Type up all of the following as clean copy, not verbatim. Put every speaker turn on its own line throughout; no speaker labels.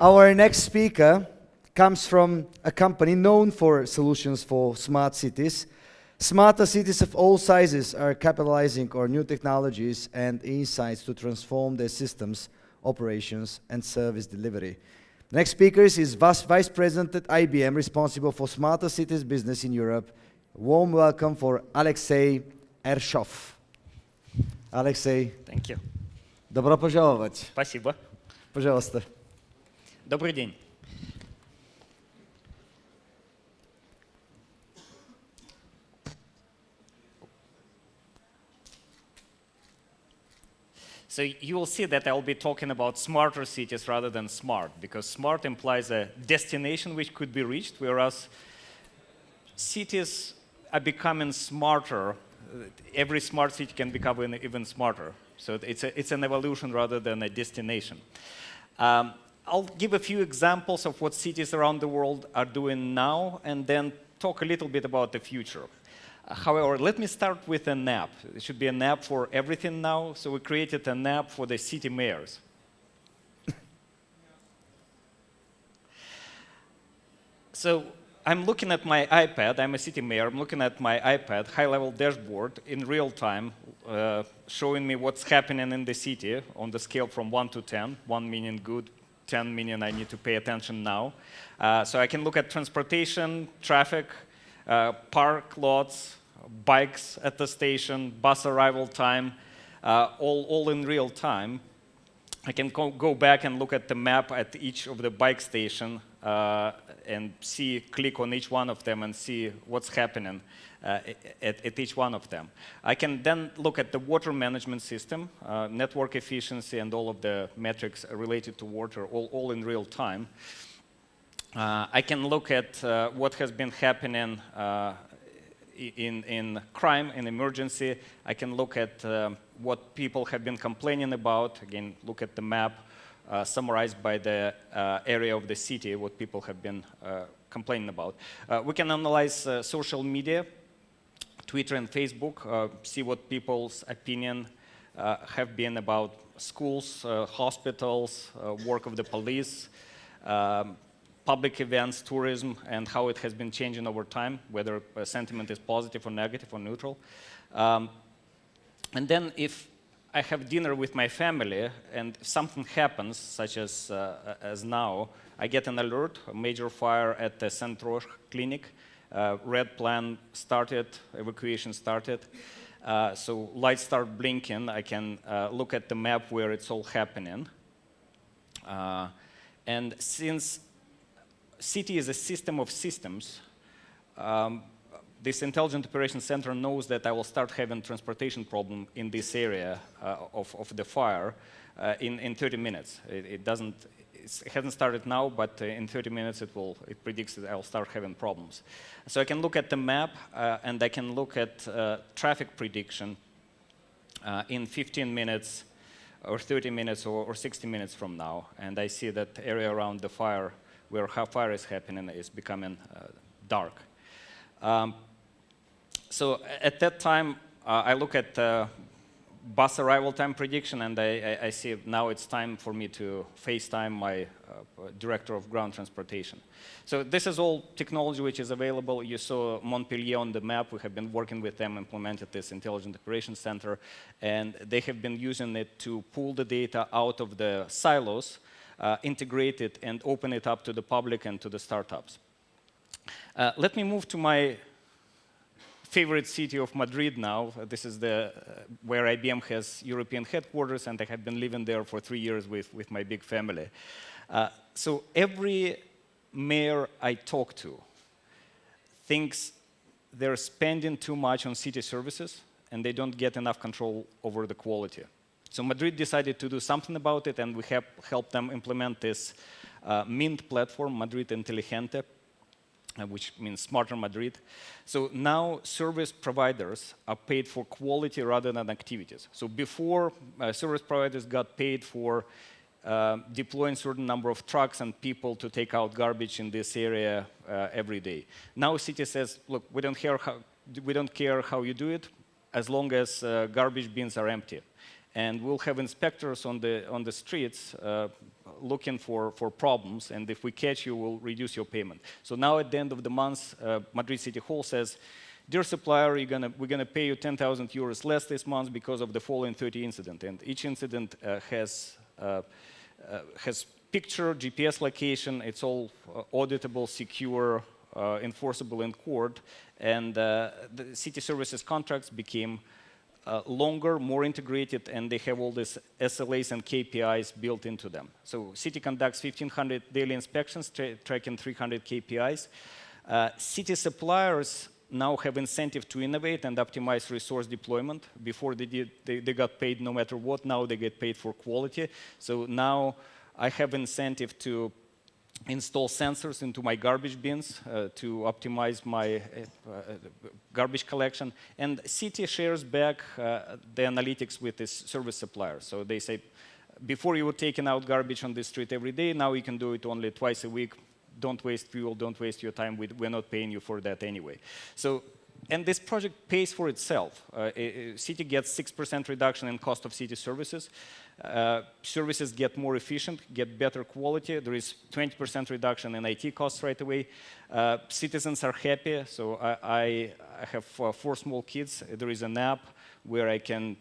Our next speaker comes from a company known for solutions for smart cities. Smarter cities of all sizes are capitalizing on new technologies and insights to transform their systems, operations, and service delivery. Next speaker is Vice President at IBM, responsible for Smarter Cities business in Europe. Warm welcome for Alexey Ershov. Alexey.
Thank you.
Добро пожаловать.
Спасибо.
Пожалуйста.
Добрый день. So you will see that I'll be talking about smarter cities rather than smart, because smart implies a destination which could be reached, whereas cities are becoming smarter. Every smart city can become even smarter. So it's an evolution rather than a destination. I'll give a few examples of what cities around the world are doing now, and then talk a little bit about the future. However, let me start with an app. It should be an app for everything now, so we created an app for the city mayors. So I'm looking at my iPad. I'm a city mayor. I'm looking at my iPad, high-level dashboard in real time, showing me what's happening in the city on the scale from 1 to 10, 1 meaning good, 10 meaning I need to pay attention now. So I can look at transportation, traffic, park lots, bikes at the station, bus arrival time, all in real time. I can go back and look at the map at each of the bike station and click on each one of them and see what's happening at each one of them. I can then look at the water management system, network efficiency, and all of the metrics related to water, all in real time. I can look at what has been happening in crime and emergency. I can look at what people have been complaining about. Again, look at the map summarized by the area of the city, what people have been complaining about. We can analyze social media, Twitter and Facebook, see what people's opinion have been about schools, hospitals, work of the police, public events, tourism, and how it has been changing over time, whether sentiment is positive or negative or neutral. And then if I have dinner with my family and something happens, such as now, I get an alert, a major fire at the Centro clinic, red plan started, evacuation started. So lights start blinking. I can look at the map where it's all happening. And since city is a system of systems, this Intelligent Operations Center knows that I will start having transportation problem in this area of the fire in 30 minutes. It hasn't started now, but in 30 minutes it predicts that I'll start having problems. So I can look at the map and I can look at traffic prediction in 15 minutes or 30 minutes or 60 minutes from now, and I see that the area around the fire where fire is happening is becoming dark. So at that time, I look at bus arrival time prediction, and I see now it's time for me to FaceTime my director of ground transportation. So this is all technology which is available. You saw Montpellier on the map. We have been working with them, implemented this Intelligent Operations Center, and they have been using it to pull the data out of the silos, integrate it, and open it up to the public and to the startups. Let me move to my favorite city of Madrid now. This is where IBM has European headquarters, and I have been living there for 3 years with my big family. So every mayor I talk to thinks they're spending too much on city services, and they don't get enough control over the quality. So Madrid decided to do something about it, and we have helped them implement this Mint platform, Madrid Inteligente, which means Smarter Madrid. So now service providers are paid for quality rather than activities. So before, service providers got paid for deploying certain number of trucks and people to take out garbage in this area every day. Now city says, look, we don't care how you do it, as long as garbage bins are empty. And we'll have inspectors on the streets looking for problems, and if we catch you, we'll reduce your payment. So now at the end of the month, Madrid City Hall says, dear supplier, we're going to pay you 10,000 euros less this month because of the following 30 incident. And each incident has picture, GPS location. It's all auditable, secure, enforceable in court. And the city services contracts became longer, more integrated, and they have all these SLAs and KPIs built into them. So city conducts 1,500 daily inspections, tracking 300 KPIs. City suppliers now have incentive to innovate and optimize resource deployment. Before they got paid no matter what. Now they get paid for quality. So now I have incentive to install sensors into my garbage bins to optimize my garbage collection. And city shares back the analytics with this service supplier. So they say, before you were taking out garbage on the street every day, now you can do it only twice a week. Don't waste fuel, don't waste your time. We're not paying you for that anyway. So, and this project pays for itself. City gets 6% reduction in cost of city services. Services get more efficient, get better quality. There is 20% reduction in IT costs right away. Citizens are happy. So I have 4 small kids. There is an app where I can,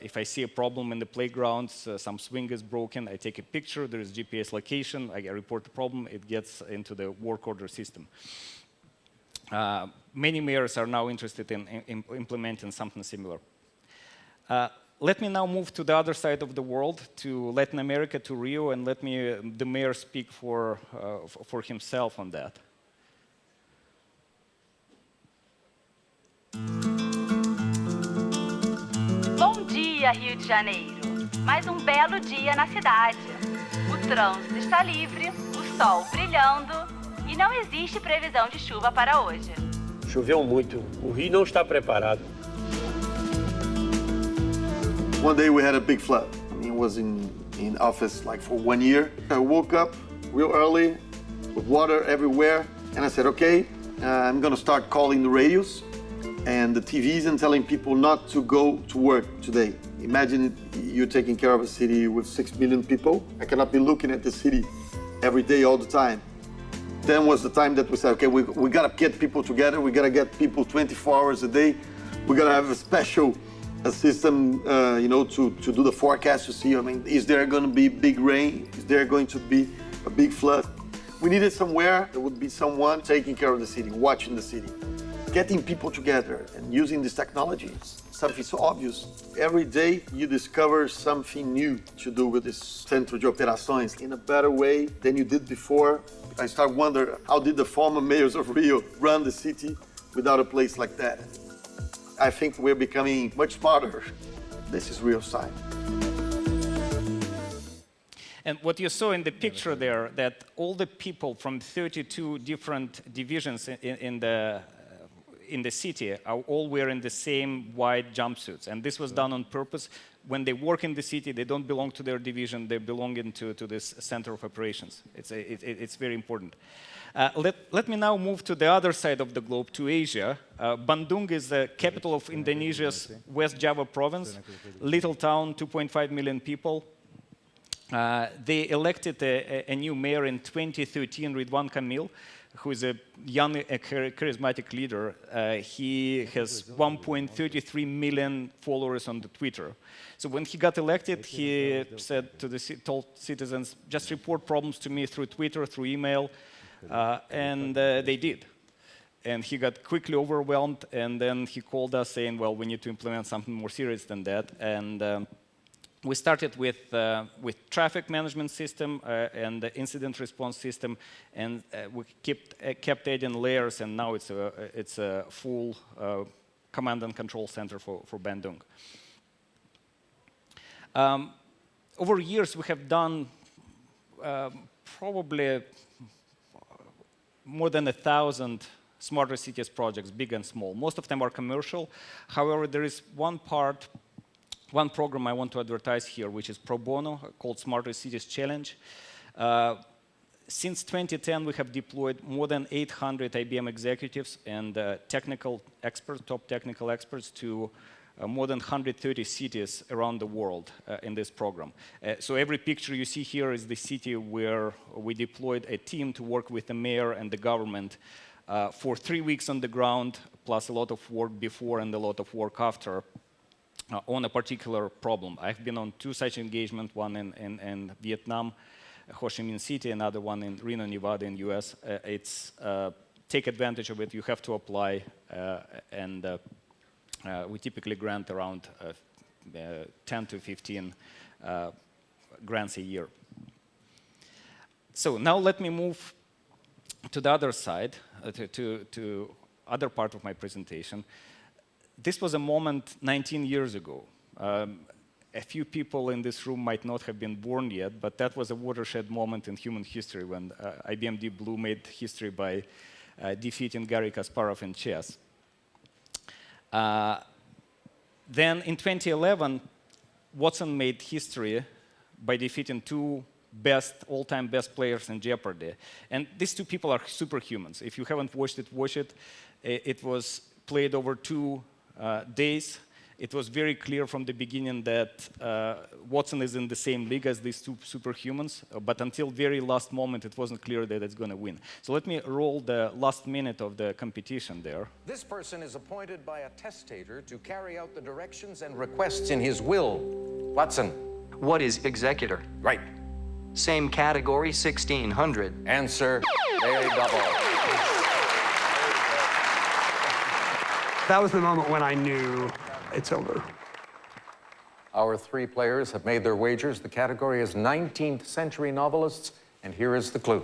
if I see a problem in the playground, some swing is broken, I take a picture, there is GPS location, I report the problem, it gets into the work order system. Many mayors are now interested in implementing something similar. Let me now move to the other side of the world, to Latin America, to Rio, and let the mayor speak for himself on that.
Bom dia, Rio de Janeiro. Mais belo dia na cidade. O trânsito está livre, o sol brilhando e não existe previsão de chuva para hoje.
Choveu muito. O Rio não está preparado.
One day we had a big flood. I was in office like for 1 year. I woke up real early with water everywhere, and I said, okay, I'm gonna start calling the radios and the TVs and telling people not to go to work today. Imagine you're taking care of a city with 6 million people. I cannot be looking at the city every day, all the time. Then was the time that we said, okay, we gotta get people together. We gotta get people 24 hours a day. We gotta have a special system, to do the forecast to see, is there gonna be big rain? Is there going to be a big flood? We needed somewhere there would be someone taking care of the city, watching the city. Getting people together and using this technology, something so obvious. Every day you discover something new to do with this Centro de Operações in a better way than you did before. I start wondering, how did the former mayors of Rio run the city without a place like that? I think we're becoming much smarter. This is real science.
And what you saw in the picture there, that all the people from 32 different divisions in the city are all wearing the same white jumpsuits. And this was done on purpose. When they work in the city, they don't belong to their division, they belong to this center of operations. It's very important. Let me now move to the other side of the globe, to Asia. Bandung is the capital of Indonesia's West Java province, little town, 2.5 million people. They elected a new mayor in 2013, Ridwan Kamil, who is a young, charismatic leader. He has 1.33 million followers on the Twitter. So when he got elected, he said told citizens, just report problems to me through Twitter, through email, and they did. And he got quickly overwhelmed, and then he called us saying, well, we need to implement something more serious than that. And we started with traffic management system and the incident response system, and we kept adding layers, and now it's a full command and control center for Bandung. Over years, we have done probably more than 1,000 smarter cities projects, big and small. Most of them are commercial. However, there is one program I want to advertise here, which is pro bono, called Smarter Cities Challenge. Since 2010, we have deployed more than 800 IBM executives and technical experts, top technical experts, to more than 130 cities around the world in this program. So every picture you see here is the city where we deployed a team to work with the mayor and the government for 3 weeks on the ground, plus a lot of work before and a lot of work after, on a particular problem. I've been on 2 such engagements, one in Vietnam, Ho Chi Minh City, another one in Reno, Nevada in US. Take advantage of it. You have to apply, and we typically grant around 10 to 15 grants a year. So now let me move to the other side, to other part of my presentation. This was a moment 19 years ago. A few people in this room might not have been born yet, but that was a watershed moment in human history when IBM Deep Blue made history by defeating Garry Kasparov in chess. Then in 2011, Watson made history by defeating 2 all-time best players in Jeopardy. And these 2 people are superhumans. If you haven't watched it, watch it. It was played over 2 days. It was very clear from the beginning that Watson is in the same league as these 2 superhumans, but until very last moment, it wasn't clear that it's going to win. So let me roll the last minute of the competition there.
This person is appointed by a testator to carry out the directions and requests in his will. Watson.
What is executor?
Right.
Same category, 1600.
Answer, very double.
That was the moment when I knew it's over.
Our 3 players have made their wagers. The category is 19th century novelists, and here is the clue.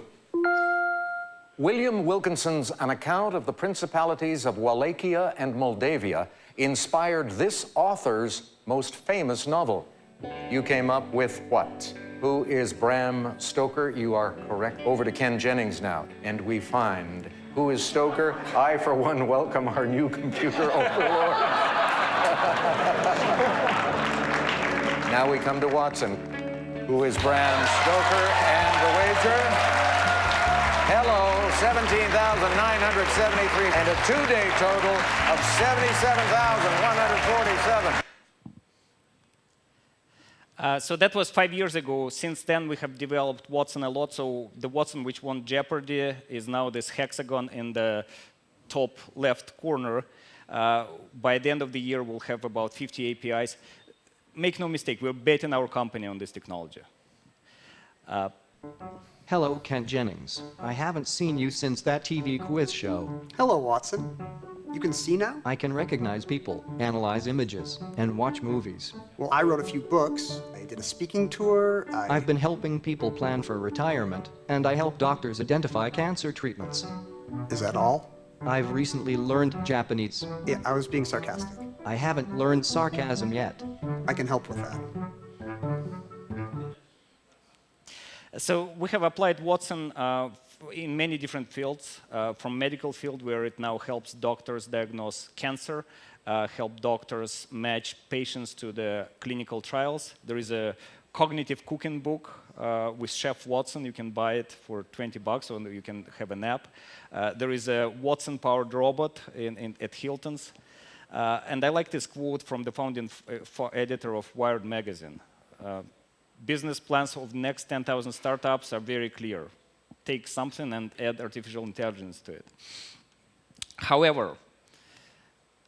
William Wilkinson's An Account of the Principalities of Wallachia and Moldavia inspired this author's most famous novel. You came up with what? Who is Bram Stoker? You are correct. Over to Ken Jennings now, and we find who is Stoker. I, for one, welcome our new computer overlord. Now we come to Watson. Who is Bram Stoker? And the wager? Hello, 17,973, and a 2-day total of 77,147.
So that was 5 years ago. Since then, we have developed Watson a lot. So the Watson which won Jeopardy is now this hexagon in the top left corner. By the end of the year, we'll have about 50 APIs. Make no mistake, we're betting our company on this technology.
Hello, Kent Jennings. I haven't seen you since that TV quiz show.
Hello, Watson. You can see now?
I can recognize people, analyze images, and watch movies.
Well, I wrote a few books. I did a speaking tour.
I've been helping people plan for retirement, and I help doctors identify cancer treatments.
Is that all?
I've recently learned Japanese.
Yeah, I was being sarcastic.
I haven't learned sarcasm yet.
I can help with that.
So we have applied Watson in many different fields, from medical field where it now helps doctors diagnose cancer, help doctors match patients to the clinical trials. There is a cognitive cooking book with Chef Watson. You can buy it for $20, or you can have an app. There is a Watson-powered robot at Hilton's. And I like this quote from the founding editor of Wired magazine. Business plans of the next 10,000 startups are very clear. Take something and add artificial intelligence to it. However,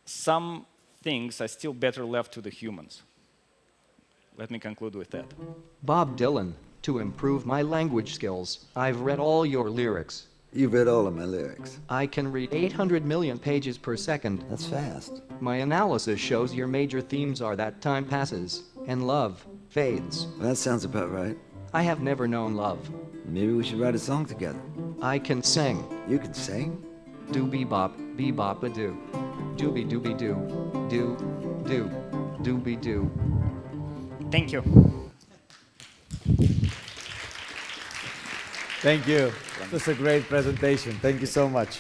some things are still better left to the humans. Let me conclude with that.
Bob Dylan, to improve my language skills, I've read all your lyrics.
You've read all of my lyrics.
I can read 800 million pages per second.
That's fast.
My analysis shows your major themes are that time passes and love fades.
Well, that sounds about right.
I have never known love.
Maybe we should write a song together.
I can sing.
You can sing?
Doobie-bop, bee-bop-a-doo. Doobie-doobie-doo. Do, doobie-doo.
Thank you.
Thank you. That's a great presentation. Thank you so much.